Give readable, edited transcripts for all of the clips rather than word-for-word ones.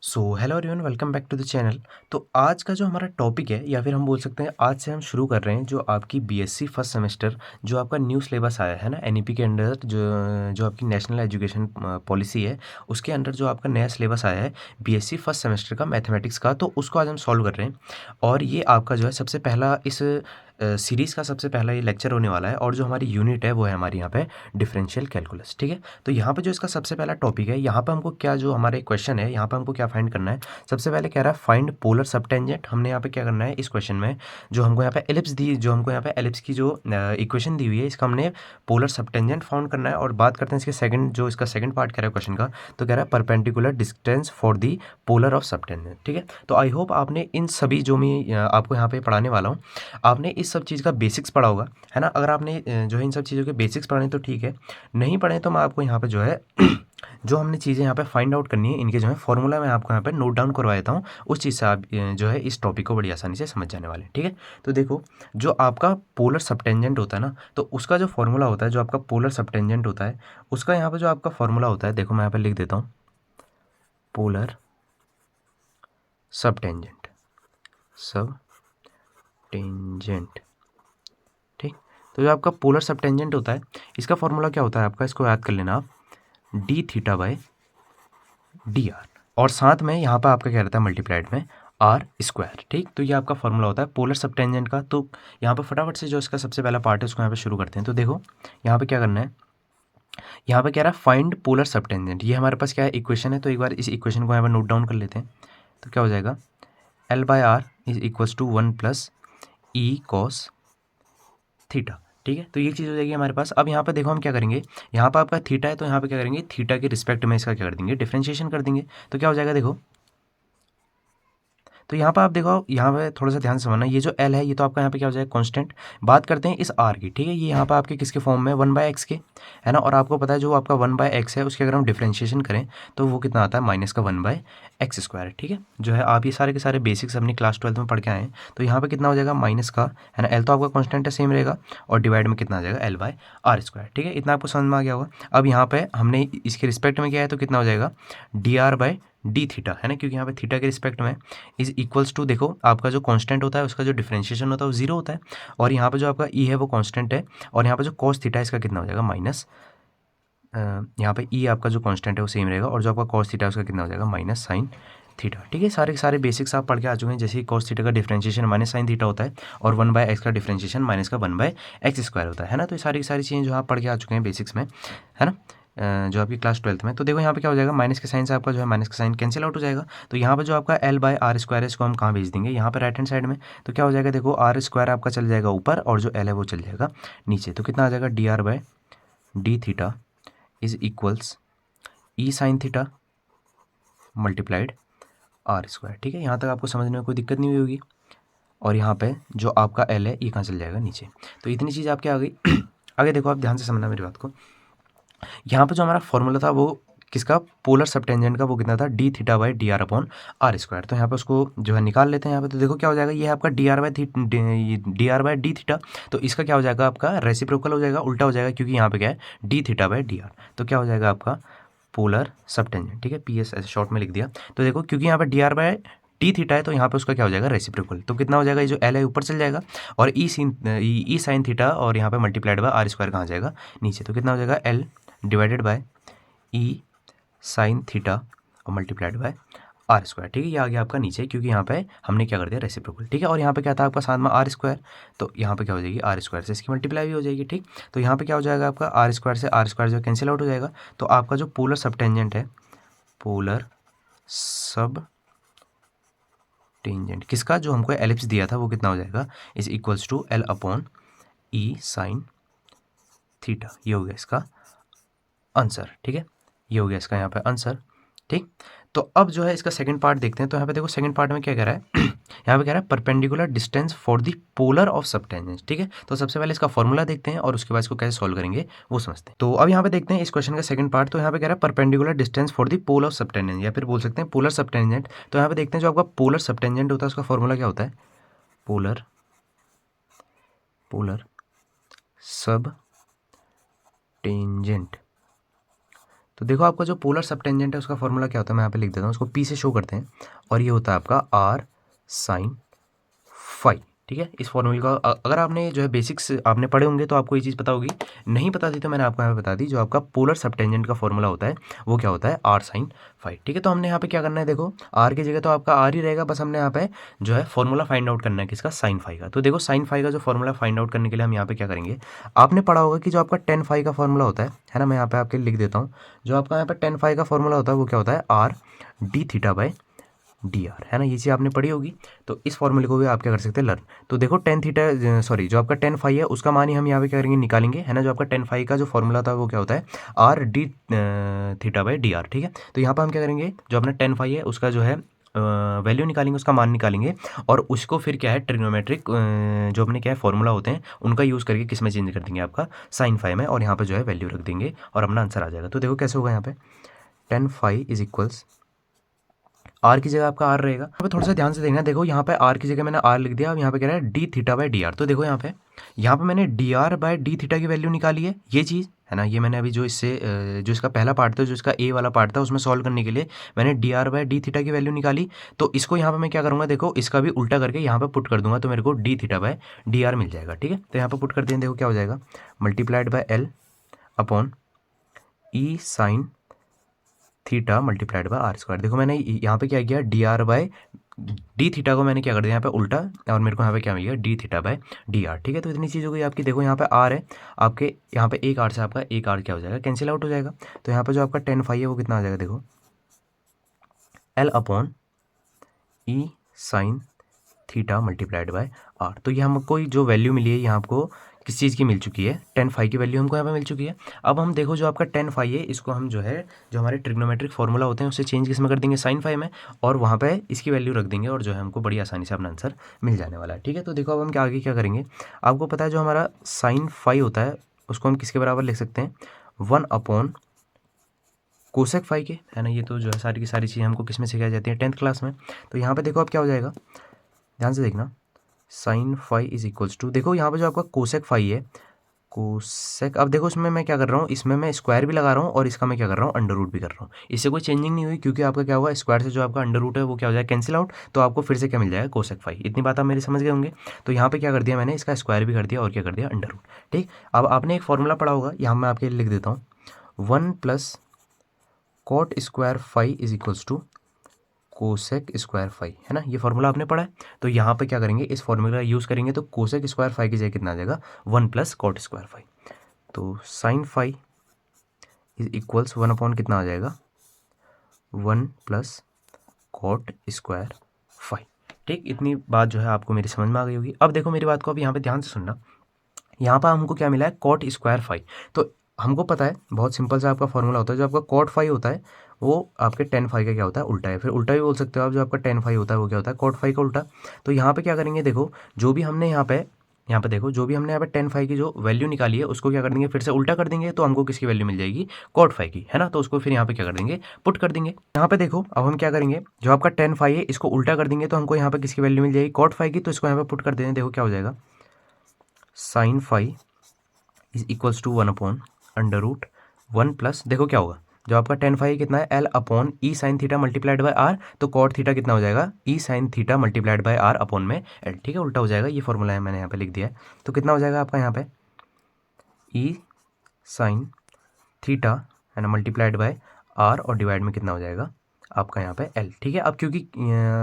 So hello everyone, welcome back to the channel. तो आज का जो हमारा टॉपिक है या फिर हम बोल सकते हैं आज से हम शुरू कर रहे हैं जो आपकी बीएससी फर्स्ट सेमेस्टर जो आपका न्यू सिलेबस आया है ना एनईपी के अंडर जो जो आपकी नेशनल एजुकेशन पॉलिसी है उसके अंडर जो आपका नया सिलेबस आया है बीएससी फर्स्ट सेमेस्टर का मैथमेटिक्स का, तो उसको आज हम सॉल्व कर रहे हैं। और ये आपका जो है सबसे पहला इस सीरीज़ का सबसे पहला ये लेक्चर होने वाला है। और जो हमारी यूनिट है वो है हमारी यहाँ पे डिफरेंशियल कैलकुलस। ठीक है, तो यहाँ पे जो इसका सबसे पहला टॉपिक है, यहाँ पे हमको क्या जो हमारे क्वेश्चन है यहाँ पे हमको क्या फाइंड करना है। सबसे पहले कह रहा है फाइंड पोलर सबटेंजेंट। हमने यहाँ पे क्या करना है इस क्वेश्चन में, जो हमको यहाँ पे एलिप्स दी, जो हमको यहाँ पे एलिप्स की जो इक्वेशन दी हुई है इसका हमने पोलर सबटेंजेंट फाउंड करना है। और बात करते हैं इसके सेकंड, जो इसका सेकंड पार्ट कह रहा है क्वेश्चन का, तो कह रहा है perpendicular distance for the polar of subtangent. ठीक है, तो आई होप आपने इन सभी जो मैं आपको यहाँ पे पढ़ाने वाला हूँ, आपने इस सब चीज़ का बेसिक्स पढ़ा होगा, है ना। अगर आपने जो है इन सब चीज़ों के बेसिक्स पढ़े तो ठीक है, नहीं पढ़े तो मैं आपको यहाँ पे जो है जो हमने चीज़ें यहाँ पे फाइंड आउट करनी है इनके जो है फॉर्मूला मैं आपको यहाँ पे नोट डाउन करवा देता हूँ। उस चीज़ से आप जो है इस टॉपिक को बड़ी आसानी से समझ जाने वाले हैं। ठीक है, तो देखो जो आपका पोलर सबटेंजेंट होता है ना, तो उसका जो फॉर्मूला होता है, जो आपका पोलर सबटेंजेंट होता है उसका यहाँ पे जो आपका फॉर्मूला होता है, देखो मैं यहाँ पे लिख देता हूँ, पोलर सबटेंजेंट, सब टेंजेंट। ठीक, तो जो आपका पोलर सबटेंजेंट होता है इसका फॉर्मूला क्या होता है आपका, इसको याद कर लेना आप, D theta by D R, और साथ में यहाँ पर आपका क्या रहता है मल्टीप्लाइड में आर स्क्वायर। ठीक, तो ये आपका फॉर्मूला होता है पोलर सबटेंजेंट का। तो यहाँ पर फटाफट से जो इसका सबसे पहला पार्ट है उसको यहाँ पे शुरू करते हैं। तो देखो यहाँ पे क्या करना है, यहाँ पे कह रहा है फाइंड पोलर सबटेंजेंट। ये हमारे पास क्या है इक्वेशन है, तो एक बार इस इक्वेशन को यहाँ पर नोट डाउन कर लेते हैं। तो क्या हो जाएगा, L by R is equals to 1 plus E cos theta. ठीक है, तो ये चीज़ हो जाएगी हमारे पास। अब यहाँ पे देखो हम क्या करेंगे, यहाँ पर आपका थीटा है तो यहाँ पे क्या करेंगे, थीटा के रिस्पेक्ट में इसका क्या कर देंगे, डिफरेंशिएशन कर देंगे। तो क्या हो जाएगा देखो, तो यहाँ पर आप देखो, यहाँ पे थोड़ा सा ध्यान से समझना, ये जो एल है ये तो आपका यहाँ पे क्या हो जाएगा कांस्टेंट। बात करते हैं इस आर की। ठीक है, ये यहाँ पर आपके किसके फॉर्म में, 1/x के, है ना। और आपको पता है जो आपका 1/x है उसके अगर हम डिफरेंशिएशन करें तो वो कितना आता है, माइनस का 1/x²। ठीक है, जो है आप ये सारे के सारे बेसिक्स अपनी क्लास 12 में पढ़ के आए हैं। तो यहाँ पर कितना हो जाएगा माइनस का, है ना, एल तो आपका कॉन्स्टेंट है सेम रहेगा, और डिवाइड में कितना आ जाएगा L/R²। ठीक है, इतना आपको समझ में आ गया होगा। अब यहाँ पे हमने इसके रिस्पेक्ट में किया है तो कितना हो जाएगा, dr/d थीटा, है ना, क्योंकि यहाँ पे थीटा के रिस्पेक्ट में इज इक्वल्स टू, देखो आपका जो कांस्टेंट होता है उसका जो डिफरेंशिएशन होता है वो जीरो होता है, और यहाँ पे जो आपका ई है वो कांस्टेंट है, और यहाँ पे जो कॉस थीटा है इसका कितना हो जाएगा माइनस, यहाँ पे ई आपका जो कांस्टेंट है वो सेम रहेगा, और जो आपका कॉस थीटा है उसका कितना हो जाएगा माइनस साइन थीटा। ठीक है, सारे के सारे बेसिक्स आप पढ़ के आ चुके हैं, जैसे कि कॉस थीटा का डिफरेंशिएशन माइनस साइन थीटा होता है, और 1/x का डिफरेंशिएशन माइनस का 1/x² होता है ना। तो ये सारी की सारी चीज़ें जो आप पढ़ के आ चुके हैं बेसिक्स में, है ना, जो आपकी क्लास 12th में। तो देखो यहाँ पे क्या हो जाएगा, माइनस के साइन से आपका जो है माइनस का साइन कैंसिल आउट हो जाएगा। तो यहाँ पे जो आपका L/R² है इसको हम कहाँ भेज देंगे, यहाँ पे राइट हैंड साइड में। तो क्या हो जाएगा देखो, R² आपका चल जाएगा ऊपर और जो L है वो चल जाएगा नीचे। तो कितना आ जाएगा, dr/d theta is equals E sine theta multiplied R²। ठीक है, यहाँ तक आपको समझने में कोई दिक्कत नहीं हुई होगी। और यहाँ पे जो आपका L है ये कहाँ चल जाएगा नीचे। तो इतनी चीज़ आपके आ गई। आगे देखो, आप ध्यान से समझना मेरी बात को। यहाँ पे जो हमारा फॉर्मूला था वो किसका, पोलर सबटेंजेंट का, वो कितना था, D theta by D R upon R square. तो यहाँ पे उसको जो है निकाल लेते हैं यहाँ पे। तो देखो क्या हो जाएगा, ये है आपका D R by D theta, तो इसका क्या हो जाएगा आपका रेसिप्रोकल हो जाएगा, उल्टा हो जाएगा, क्योंकि यहाँ पे क्या है D theta by D R. तो क्या हो जाएगा आपका पोलर सबटेंजेंट। ठीक है, PS ऐसे शॉर्ट में लिख दिया। तो देखो क्योंकि यहाँ पे D R by D theta है तो यहाँ पे उसका क्या हो जाएगा रेसिप्रोकल। तो कितना हो जाएगा, ये जो एल है ऊपर चल जाएगा, और ई साइन थीटा और यहाँ पे मल्टीप्लाइड बाय आर स्क्वायर कहाँ जाएगा नीचे। तो कितना हो जाएगा, L divided by E sine theta और मल्टीप्लाइड बाय R²। ठीक है, ये आ गया आपका नीचे, क्योंकि यहाँ पे हमने क्या कर दिया रेसिप्रोकल। ठीक है, और यहाँ पे क्या था आपका साथ में R², तो यहाँ पे क्या हो जाएगी R² से इसकी मल्टीप्लाई भी हो जाएगी। ठीक, तो यहाँ पे क्या हो जाएगा आपका R² से R² जो कैंसिल आउट हो जाएगा। तो आपका जो पोलर सबटेंजेंट है, पोलर सब टेंजेंट किसका, जो हमको एलिप्स दिया था वो कितना हो जाएगा, is equals to L upon E sine theta. ये हो गया इसका आंसर। ठीक है, ये हो गया इसका यहाँ पे आंसर। ठीक, तो अब जो है इसका सेकंड पार्ट देखते हैं। तो यहाँ पे देखो सेकंड पार्ट में क्या कह रहा है, यहाँ पे कह रहा है perpendicular distance for the polar of subtangent. ठीक है, तो सबसे पहले इसका फॉर्मूला देखते हैं और उसके बाद इसको कैसे सॉल्व करेंगे वो समझते हैं। तो अब यहाँ पे देखते हैं इस क्वेश्चन का सेकंड पार्ट। तो यहाँ पे कह रहा है perpendicular distance for the pole of subtangent, या फिर बोल सकते हैं पोलर सबटेंजेंट। तो यहाँ पे देखते हैं जो आपका पोलर सबटेंजेंट होता है उसका फॉर्मूला क्या होता है, पोलर सब टेंजेंट तो देखो आपका जो पोलर सबटेंजेंट है उसका फॉर्मूला क्या होता है, मैं यहाँ पे लिख देता हूँ, उसको पी से शो करते हैं, और ये होता है आपका आर साइन फाई। ठीक है, इस फॉर्मूले का अगर आपने जो है बेसिक्स आपने पढ़े होंगे तो आपको ये चीज़ पता होगी, नहीं पता थी तो मैंने आपको यहाँ पे बता दी। जो आपका पोलर सबटेंजेंट का फॉर्मूला होता है वो क्या होता है, आर साइन फाई। ठीक है, तो हमने यहाँ पे क्या करना है, देखो आर की जगह तो आपका आर ही रहेगा, बस हमने यहाँ पे जो है फॉर्मूला फाइंड आउट करना है किसका, साइन फाई का। तो देखो साइन फाई का जो फॉर्मूला फाइंड आउट करने के लिए हम यहाँ पे क्या करेंगे, आपने पढ़ा होगा कि जो आपका टेन फाई का फॉर्मूला होता है ना, मैं यहाँ पे आपके लिख देता हूँ। जो आपका यहाँ पे टेन फाई का फॉर्मूला होता है वो क्या होता है, R D theta by D R, है ना, ये चीज़ आपने पढ़ी होगी। तो इस फॉर्मूले को भी आप क्या कर सकते हैं, लर्न। तो देखो टेन थीटा सॉरी जो आपका टेन फाई है उसका मान ही हम यहाँ पे क्या करेंगे, निकालेंगे, है ना। जो आपका टेन फाई का जो फॉर्मूला था वो क्या होता है, R D theta by D are. ठीक है, तो यहाँ पर हम क्या करेंगे, जो अपना टेन फाई है उसका जो है वैल्यू निकालेंगे, उसका मान निकालेंगे, और उसको फिर क्या है ट्रिग्नोमेट्रिक जो अपने क्या है फॉर्मूला होते हैं उनका यूज़ करके किस में चेंज कर देंगे, आपका साइन फाई में, और यहाँ पे जो है वैल्यू रख देंगे और अपना आंसर आ जाएगा। तो देखो कैसे होगा, यहाँ पे tan phi is equals, R की जगह आपका आर रहेगा। यहाँ पे थोड़ा सा ध्यान से देखना, देखो यहाँ पे आर की जगह मैंने आर लिख दिया, अब यहाँ पे कह रहा है D theta by D R. तो देखो यहाँ पे मैंने D R by D theta की वैल्यू निकाली है, ये चीज़ है ना। ये मैंने अभी जो इससे जो इसका पहला पार्ट था, जो इसका ए वाला पार्ट था, उसमें सॉल्व करने के लिए मैंने D R by D theta की वैल्यू निकाली। तो इसको यहाँ पे मैं क्या करूँगा, देखो इसका भी उल्टा करके यहाँ पे पुट कर दूंगा, तो मेरे को d theta by D r मिल जाएगा। ठीक है, तो यहाँ पे पुट करते हैं, देखो क्या हो जाएगा, multiplied by L upon E sine theta multiplied by R square. देखो मैंने यहाँ पे क्या किया, D R by D theta को मैंने क्या कर दिया यहाँ पे उल्टा, और मेरे को यहाँ पे क्या मिल गया, D theta by D R. ठीक है, तो इतनी चीज़ हो गई आपकी। देखो यहाँ पे आर है आपके, यहाँ पे एक आर से आपका एक आर क्या हो जाएगा, कैंसिल आउट हो जाएगा। तो यहाँ पे जो आपका टेन फाई है वो कितना आ जाएगा, देखो L upon E sine theta multiplied by R. तो ये हमको जो वैल्यू मिली है यहाँ आपको किस चीज़ की मिल चुकी है, टेन फाई की वैल्यू हमको यहाँ पे मिल चुकी है। अब हम देखो जो आपका टेन फाई है इसको हम जो है जो हमारे ट्रिग्नोमेट्रिक फॉर्मूला होते हैं उससे चेंज किस में कर देंगे, साइन फाई में, और वहाँ पे इसकी वैल्यू रख देंगे और जो है हमको बड़ी आसानी से अपना आंसर मिल जाने वाला है। ठीक है, तो देखो अब हम आगे क्या करेंगे, आपको पता है जो हमारा साइन फाई होता है उसको हम किसके बराबर लिख सकते हैं, वन अपॉन कोसेक फाई के, है ना। ये तो जो है सारी की सारी चीज़ें हमको किस में सिखाई जाती है, 10th क्लास में। तो यहाँ पे देखो अब क्या हो जाएगा, ध्यान से देखना, sine phi is equals to, देखो यहाँ पे जो आपका कोसेक फाई है, कोसेक, अब देखो इसमें मैं क्या कर रहा हूँ, इसमें मैं स्क्वायर भी लगा रहा हूँ और इसका मैं क्या कर रहा हूँ, अंडर रूट भी कर रहा हूँ। इससे कोई चेंजिंग नहीं हुई, क्योंकि आपका क्या हुआ, स्क्वायर से जो आपका अंडर रूट है वो क्या हो जाएगा, कैंसिल आउट, तो आपको फिर से क्या मिल जाएगा, कोसेक फाई। इतनी बात आप मेरी समझ गए होंगे। तो यहाँ पे क्या कर दिया मैंने, इसका स्क्वायर भी कर दिया और क्या कर दिया, अंडर रूट। ठीक, अब आपने एक फॉर्मूला पढ़ा होगा, यहाँ मैं आपके लिए लिख देता हूँ, one plus cot square phi is equals to cosec square phi, है ना। ये फॉर्मूला आपने पढ़ा है। तो यहाँ पे क्या करेंगे, इस फॉर्मूला का यूज़ करेंगे, तो कोसेक स्क्वायर फाई की जगह कितना आ जाएगा, one plus cot square phi. तो sine phi is equals one upon कितना आ जाएगा, one plus cot square phi. ठीक, इतनी बात जो है आपको मेरी समझ में आ गई होगी। अब देखो मेरी बात को अब यहाँ पे ध्यान से सुनना, यहाँ पर हमको क्या मिला है, कॉट स्क्वायर फाई। तो हमको पता है बहुत सिंपल सा आपका फॉर्मूला होता है, जो आपका कॉट फाई होता है वो आपके टेन फाई का क्या होता है, उल्टा है। फिर उल्टा भी बोल सकते हो आप, जो आपका टेन फाई होता है वो क्या होता है, कॉट फाई का उल्टा। तो यहाँ पे क्या करेंगे, देखो जो भी हमने यहाँ पे देखो जो भी हमने यहाँ पे टेन फाई की जो वैल्यू निकाली है उसको क्या कर देंगे, फिर से उल्टा कर देंगे, तो हमको किसकी वैल्यू मिल जाएगी, कॉट फाई की, है ना। तो उसको फिर यहाँ पे क्या कर देंगे, पुट कर देंगे। यहाँ पे देखो अब हम क्या करेंगे, जो आपका टेन फाई है इसको उल्टा कर देंगे, तो हमको यहाँ पे किसकी वैल्यू मिल जाएगी, कॉट फाई की। तो इसको यहाँ पे पुट कर देंगे, देखो क्या हो जाएगा, sine phi is equals to one upon under root one plus, देखो क्या होगा, जो आपका टेन फाई कितना है, L upon E sine theta multiplied by R. तो कॉट थीटा कितना हो जाएगा, E sine theta multiplied by R upon में एल। ठीक है, उल्टा हो जाएगा, ये फॉर्मूला है मैंने यहाँ पे लिख दिया है। तो कितना हो जाएगा आपका यहाँ पे, ई साइन थीटा है ना मल्टीप्लाइड बाय आर, और डिवाइड में कितना हो जाएगा आपका यहाँ पे एल। ठीक है, अब क्योंकि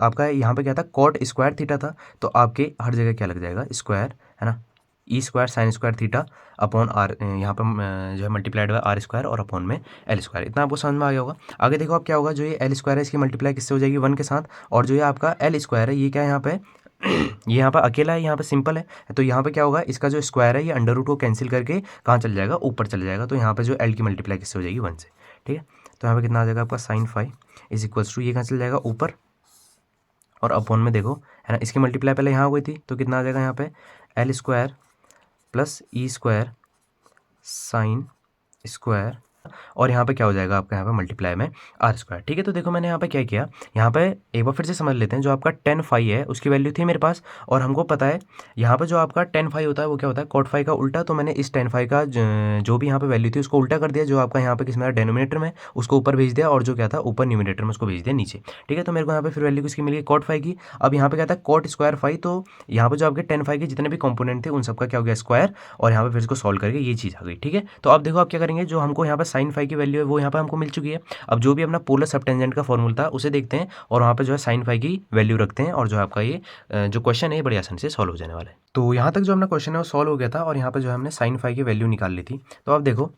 आपका यहाँ पे क्या था, कॉट स्क्वायर थीटा था, तो आपके हर जगह क्या लग जाएगा, स्क्वायर, है ना, E square sine square theta upon R, यहाँ पर जो है मल्टीप्लाइड बाय आर स्क्वायर और अपॉन में एल स्क्वायर। इतना आपको समझ में आ गया होगा। आगे देखो अब क्या होगा, जो ये एल स्क्वायर है इसकी मल्टीप्लाई किससे हो जाएगी, वन के साथ, और जो ये आपका एल स्क्वायर है ये क्या है यहाँ पे ये यहाँ पर अकेला है, यहाँ पे सिंपल है। तो यहाँ पे क्या होगा, इसका जो स्क्वायर है ये अंडर रूट को कैंसिल करके कहाँ चल जाएगा, ऊपर चल जाएगा। तो यहाँ पे जो एल की मल्टीप्लाई किससे हो जाएगी, वन से। ठीक है, तो यहाँ पे कितना आ जाएगा आपका, sine phi is equals to, ये कहाँ चल जाएगा, ऊपर, और अपॉन में देखो, है ना, इसकी मल्टीप्लाई पहले यहाँ हो गई थी, तो कितना आ जाएगा यहाँ पे, एल स्क्वायर प्लस ई स्क्वायर साइन स्क्वायर और यहाँ पे क्या हो जाएगा आपका यहाँ पे मल्टीप्लाई में आर स्क्वायर। ठीक है, तो देखो मैंने यहाँ पे क्या किया, यहाँ पे एक बार फिर से समझ लेते हैं। जो आपका टेन फाई है उसकी वैल्यू थी मेरे पास, और हमको पता है यहाँ पे जो आपका टेन फाई होता है वो क्या होता है, कॉट फाई का उल्टा। तो मैंने इस टेन फाई का जो भी यहाँ पे वैल्यू थी उसको उल्टा कर दिया, जो आपका यहाँ पे किस में डेनोमिनेटर में उसको ऊपर भेज दिया, और जो क्या था ऊपर न्यूमिनेटर में उसको भेज दिया नीचे। ठीक है, तो मेरे को यहाँ पे फिर वैल्यू किसकी मिल गई, कॉट फाई की। अब यहाँ पे क्या था, कॉट स्क्वायर फाई। तो यहाँ पे जो आपके टेन फाई के जितने भी कंपोनेंट थे उन सबका क्या हो गया, स्क्वायर, और यहाँ पे फिर इसको सॉल्व करके ये चीज़ आ गई। ठीक है, तो अब देखो आप क्या करेंगे, जो हमको यहाँ पे साइन फाई की वैल्यू है वो यहाँ पे हमको मिल चुकी है। अब जो भी अपना पोलर सबटेंजेंट का फॉर्मूला था उसे देखते हैं, और वहाँ पे जो है साइन फाई की वैल्यू रखते हैं, और जो आपका ये जो क्वेश्चन है ये बड़ी आसानी से सॉल्व हो जाने वाला है। तो यहाँ तक जो अपना क्वेश्चन है वो सॉल्व हो गया था, और यहाँ पे जो है हमने साइन फाई की वैल्यू निकाल ली थी। तो अब देखो,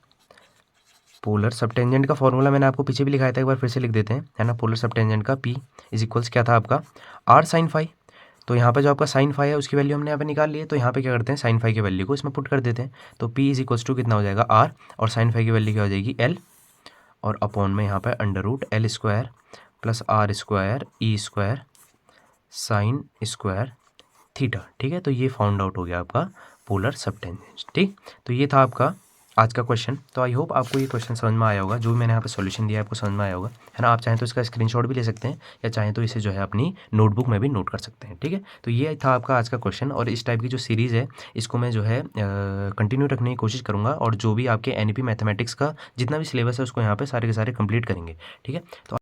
पोलर सबटेंजेंट का फॉर्मूला मैंने आपको पीछे भी लिखाया था, एक बार फिर से लिख देते हैं, है ना। पोलर सबटेंजेंट का P इज इक्वल्स क्या था आपका, आर साइन फाई। तो यहाँ पे जो आपका साइन फाई है उसकी वैल्यू हमने यहाँ पे निकाल ली है। तो यहाँ पे क्या करते हैं, साइन फाई की वैल्यू को इसमें पुट कर देते हैं। तो P इज इक्वल्स टू कितना हो जाएगा, आर, और साइन फाई की वैल्यू क्या हो जाएगी, L, और अपॉन में यहाँ पे under root L square plus R square E square sine square theta. ठीक है, तो ये फाउंड आउट हो गया आपका पोलर सबटेंजेंट। ठीक, तो ये था आपका आज का क्वेश्चन। तो आई होप आपको ये क्वेश्चन समझ में आया होगा, जो भी मैंने यहाँ पे सॉल्यूशन दिया है आपको समझ में आया होगा, है ना। आप चाहें तो इसका स्क्रीनशॉट भी ले सकते हैं, या चाहें तो इसे जो है अपनी नोटबुक में भी नोट कर सकते हैं। ठीक है, तो ये था आपका आज का क्वेश्चन, और इस टाइप की जो सीरीज़ है इसको मैं जो है कंटिन्यू रखने की कोशिश करूँगा, और जो भी आपके NP मैथमेटिक्स का जितना भी सिलेबस है उसको यहाँ पर सारे के सारे कंप्लीट करेंगे। ठीक है, तो